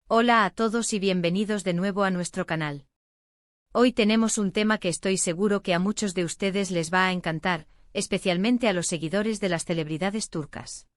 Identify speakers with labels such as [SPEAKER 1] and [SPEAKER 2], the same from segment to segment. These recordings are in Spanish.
[SPEAKER 1] Hola a todos y bienvenidos de nuevo a nuestro canal. Hoy tenemos un tema que estoy seguro que a muchos de ustedes les va a encantar, especialmente a los seguidores de las celebridades turcas.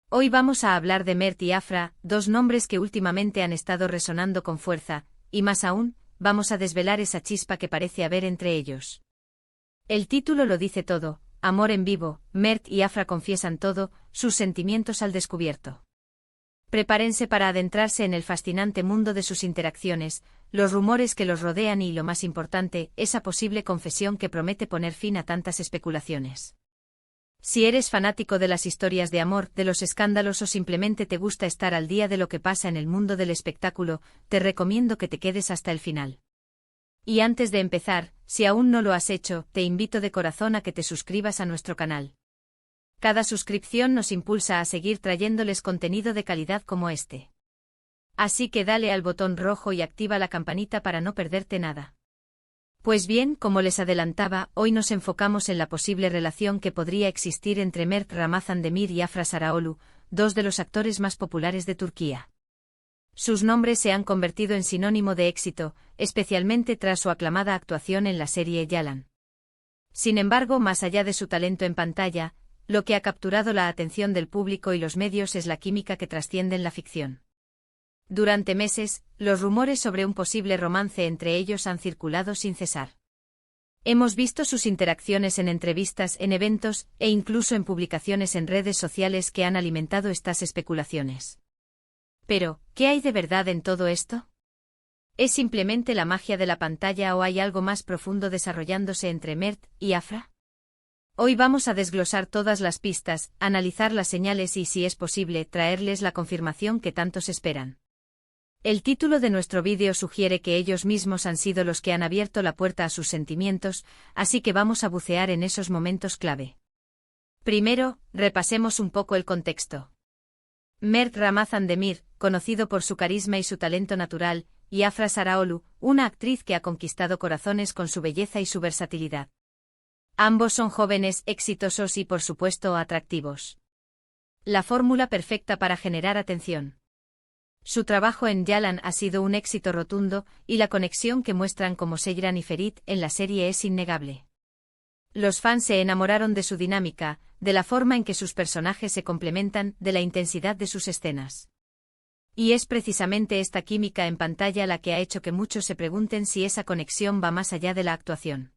[SPEAKER 1] Hoy vamos a hablar de Mert y Afra, dos nombres que últimamente han estado resonando con fuerza, y más aún, vamos a desvelar esa chispa que parece haber entre ellos. El título lo dice todo: amor en vivo. Mert y Afra confiesan todo, sus sentimientos al descubierto. Prepárense para adentrarse en el fascinante mundo de sus interacciones, los rumores que los rodean y, lo más importante, esa posible confesión que promete poner fin a tantas especulaciones. Si eres fanático de las historias de amor, de los escándalos o simplemente te gusta estar al día de lo que pasa en el mundo del espectáculo, te recomiendo que te quedes hasta el final. Y antes de empezar, si aún no lo has hecho, te invito de corazón a que te suscribas a nuestro canal. Cada suscripción nos impulsa a seguir trayéndoles contenido de calidad como este. Así que dale al botón rojo y activa la campanita para no perderte nada. Pues bien, como les adelantaba, hoy nos enfocamos en la posible relación que podría existir entre Mert Ramazan-Demir y Afra Sarıoğlu, dos de los actores más populares de Turquía. Sus nombres se han convertido en sinónimo de éxito, especialmente tras su aclamada actuación en la serie Yalan. Sin embargo, más allá de su talento en pantalla, lo que ha capturado la atención del público y los medios es la química que trasciende en la ficción. Durante meses, los rumores sobre un posible romance entre ellos han circulado sin cesar. Hemos visto sus interacciones en entrevistas, en eventos, e incluso en publicaciones en redes sociales que han alimentado estas especulaciones. Pero, ¿qué hay de verdad en todo esto? ¿Es simplemente la magia de la pantalla o hay algo más profundo desarrollándose entre Mert y Afra? Hoy vamos a desglosar todas las pistas, analizar las señales y, si es posible, traerles la confirmación que tantos esperan. El título de nuestro vídeo sugiere que ellos mismos han sido los que han abierto la puerta a sus sentimientos, así que vamos a bucear en esos momentos clave. Primero, repasemos un poco el contexto. Mert Ramazan-Demir, conocido por su carisma y su talento natural, y Afra Sarıoğlu, una actriz que ha conquistado corazones con su belleza y su versatilidad. Ambos son jóvenes, exitosos y, por supuesto, atractivos. La fórmula perfecta para generar atención. Su trabajo en Yalan ha sido un éxito rotundo, y la conexión que muestran como Seyran y Ferit en la serie es innegable. Los fans se enamoraron de su dinámica, de la forma en que sus personajes se complementan, de la intensidad de sus escenas. Y es precisamente esta química en pantalla la que ha hecho que muchos se pregunten si esa conexión va más allá de la actuación.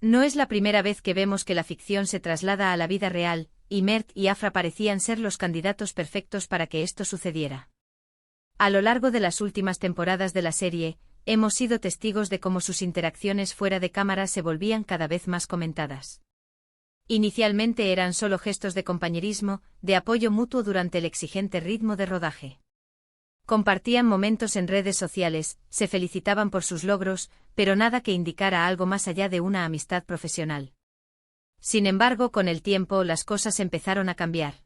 [SPEAKER 1] No es la primera vez que vemos que la ficción se traslada a la vida real, y Mert y Afra parecían ser los candidatos perfectos para que esto sucediera. A lo largo de las últimas temporadas de la serie, hemos sido testigos de cómo sus interacciones fuera de cámara se volvían cada vez más comentadas. Inicialmente eran solo gestos de compañerismo, de apoyo mutuo durante el exigente ritmo de rodaje. Compartían momentos en redes sociales, se felicitaban por sus logros, pero nada que indicara algo más allá de una amistad profesional. Sin embargo, con el tiempo las cosas empezaron a cambiar.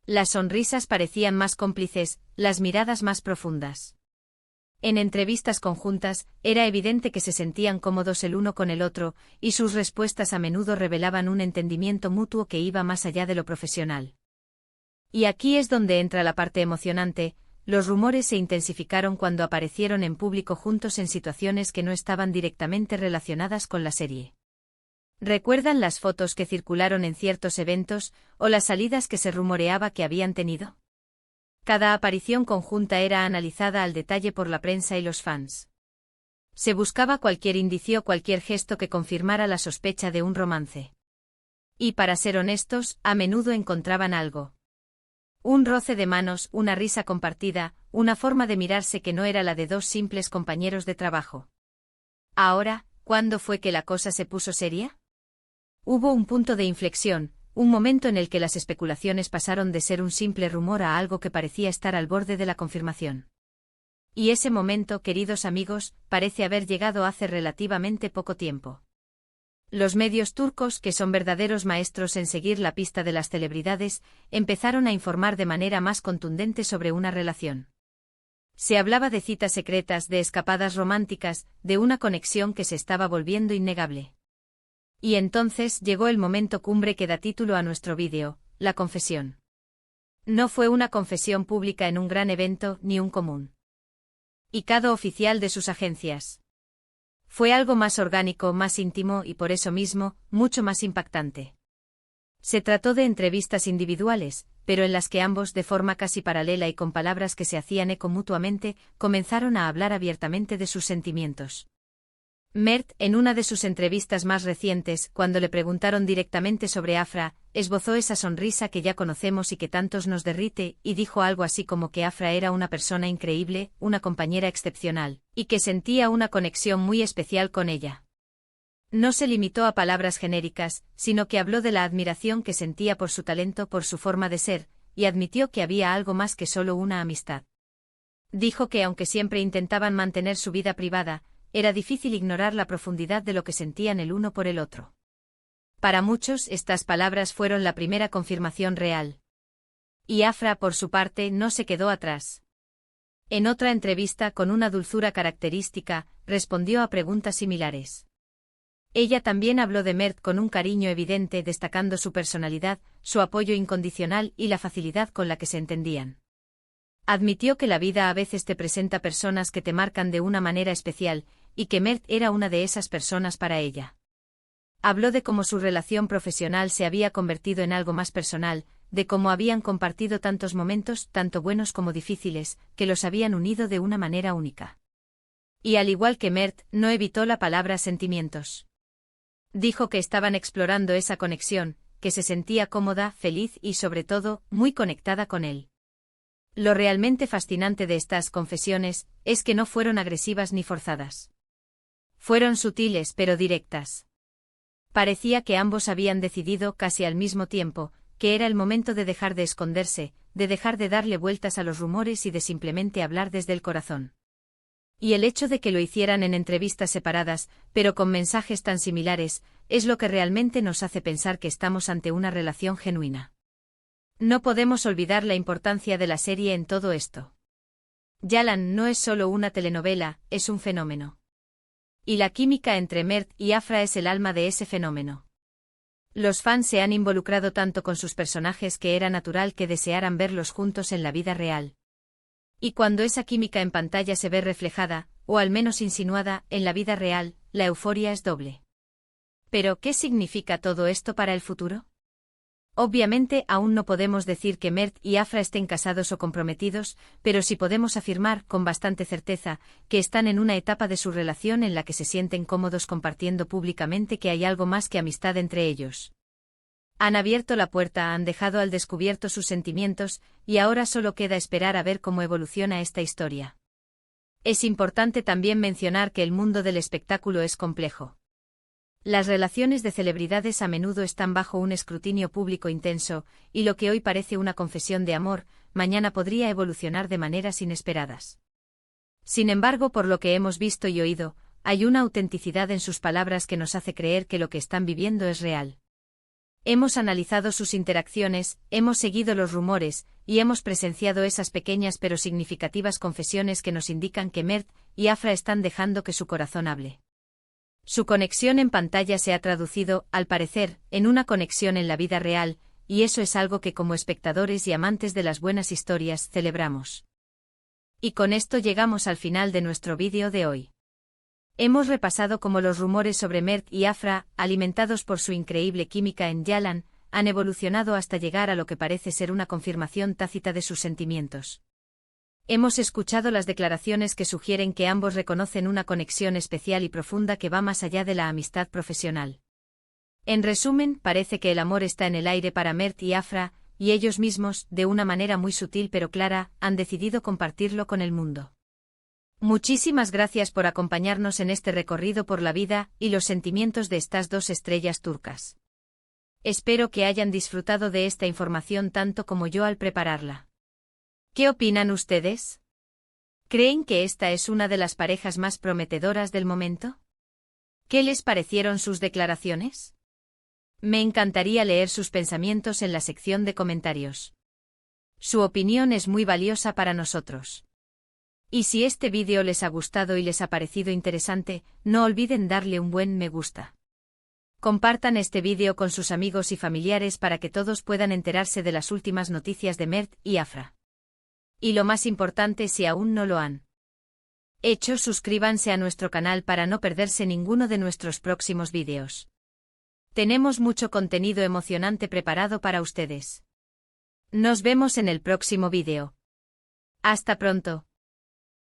[SPEAKER 1] Las sonrisas parecían más cómplices, las miradas más profundas. En entrevistas conjuntas, era evidente que se sentían cómodos el uno con el otro, y sus respuestas a menudo revelaban un entendimiento mutuo que iba más allá de lo profesional. Y aquí es donde entra la parte emocionante. Los rumores se intensificaron cuando aparecieron en público juntos en situaciones que no estaban directamente relacionadas con la serie. ¿Recuerdan las fotos que circularon en ciertos eventos, o las salidas que se rumoreaba que habían tenido? Cada aparición conjunta era analizada al detalle por la prensa y los fans. Se buscaba cualquier indicio, cualquier gesto que confirmara la sospecha de un romance. Y para ser honestos, a menudo encontraban algo. Un roce de manos, una risa compartida, una forma de mirarse que no era la de dos simples compañeros de trabajo. Ahora, ¿cuándo fue que la cosa se puso seria? Hubo un punto de inflexión, un momento en el que las especulaciones pasaron de ser un simple rumor a algo que parecía estar al borde de la confirmación. Y ese momento, queridos amigos, parece haber llegado hace relativamente poco tiempo. Los medios turcos, que son verdaderos maestros en seguir la pista de las celebridades, empezaron a informar de manera más contundente sobre una relación. Se hablaba de citas secretas, de escapadas románticas, de una conexión que se estaba volviendo innegable. Y entonces llegó el momento cumbre que da título a nuestro vídeo, la confesión. No fue una confesión pública en un gran evento ni un común cada oficial de sus agencias. Fue algo más orgánico, más íntimo y por eso mismo, mucho más impactante. Se trató de entrevistas individuales, pero en las que ambos, de forma casi paralela y con palabras que se hacían eco mutuamente, comenzaron a hablar abiertamente de sus sentimientos. Mert, en una de sus entrevistas más recientes, cuando le preguntaron directamente sobre Afra, esbozó esa sonrisa que ya conocemos y que tantos nos derrite, y dijo algo así como que Afra era una persona increíble, una compañera excepcional, y que sentía una conexión muy especial con ella. No se limitó a palabras genéricas, sino que habló de la admiración que sentía por su talento, por su forma de ser, y admitió que había algo más que solo una amistad. Dijo que aunque siempre intentaban mantener su vida privada, era difícil ignorar la profundidad de lo que sentían el uno por el otro. Para muchos, estas palabras fueron la primera confirmación real. Y Afra, por su parte, no se quedó atrás. En otra entrevista, con una dulzura característica, respondió a preguntas similares. Ella también habló de Mert con un cariño evidente, destacando su personalidad, su apoyo incondicional y la facilidad con la que se entendían. Admitió que la vida a veces te presenta personas que te marcan de una manera especial, y que Mert era una de esas personas para ella. Habló de cómo su relación profesional se había convertido en algo más personal, de cómo habían compartido tantos momentos, tanto buenos como difíciles, que los habían unido de una manera única. Y al igual que Mert, no evitó la palabra sentimientos. Dijo que estaban explorando esa conexión, que se sentía cómoda, feliz y sobre todo, muy conectada con él. Lo realmente fascinante de estas confesiones es que no fueron agresivas ni forzadas. Fueron sutiles pero directas. Parecía que ambos habían decidido casi al mismo tiempo que era el momento de dejar de esconderse, de dejar de darle vueltas a los rumores y de simplemente hablar desde el corazón. Y el hecho de que lo hicieran en entrevistas separadas, pero con mensajes tan similares, es lo que realmente nos hace pensar que estamos ante una relación genuina. No podemos olvidar la importancia de la serie en todo esto. Yalan no es solo una telenovela, es un fenómeno. Y la química entre Mert y Afra es el alma de ese fenómeno. Los fans se han involucrado tanto con sus personajes que era natural que desearan verlos juntos en la vida real. Y cuando esa química en pantalla se ve reflejada, o al menos insinuada, en la vida real, la euforia es doble. ¿Pero qué significa todo esto para el futuro? Obviamente aún no podemos decir que Mert y Afra estén casados o comprometidos, pero sí podemos afirmar con bastante certeza que están en una etapa de su relación en la que se sienten cómodos compartiendo públicamente que hay algo más que amistad entre ellos. Han abierto la puerta, han dejado al descubierto sus sentimientos, y ahora solo queda esperar a ver cómo evoluciona esta historia. Es importante también mencionar que el mundo del espectáculo es complejo. Las relaciones de celebridades a menudo están bajo un escrutinio público intenso, y lo que hoy parece una confesión de amor, mañana podría evolucionar de maneras inesperadas. Sin embargo, por lo que hemos visto y oído, hay una autenticidad en sus palabras que nos hace creer que lo que están viviendo es real. Hemos analizado sus interacciones, hemos seguido los rumores, y hemos presenciado esas pequeñas pero significativas confesiones que nos indican que Mert y Afra están dejando que su corazón hable. Su conexión en pantalla se ha traducido, al parecer, en una conexión en la vida real, y eso es algo que como espectadores y amantes de las buenas historias celebramos. Y con esto llegamos al final de nuestro vídeo de hoy. Hemos repasado cómo los rumores sobre Mert y Afra, alimentados por su increíble química en Yalan, han evolucionado hasta llegar a lo que parece ser una confirmación tácita de sus sentimientos. Hemos escuchado las declaraciones que sugieren que ambos reconocen una conexión especial y profunda que va más allá de la amistad profesional. En resumen, parece que el amor está en el aire para Mert y Afra, y ellos mismos, de una manera muy sutil pero clara, han decidido compartirlo con el mundo. Muchísimas gracias por acompañarnos en este recorrido por la vida y los sentimientos de estas dos estrellas turcas. Espero que hayan disfrutado de esta información tanto como yo al prepararla. ¿Qué opinan ustedes? ¿Creen que esta es una de las parejas más prometedoras del momento? ¿Qué les parecieron sus declaraciones? Me encantaría leer sus pensamientos en la sección de comentarios. Su opinión es muy valiosa para nosotros. Y si este vídeo les ha gustado y les ha parecido interesante, no olviden darle un buen me gusta. Compartan este vídeo con sus amigos y familiares para que todos puedan enterarse de las últimas noticias de Mert y Afra. Y lo más importante, si aún no lo han hecho, suscríbanse a nuestro canal para no perderse ninguno de nuestros próximos vídeos. Tenemos mucho contenido emocionante preparado para ustedes. Nos vemos en el próximo vídeo. Hasta pronto.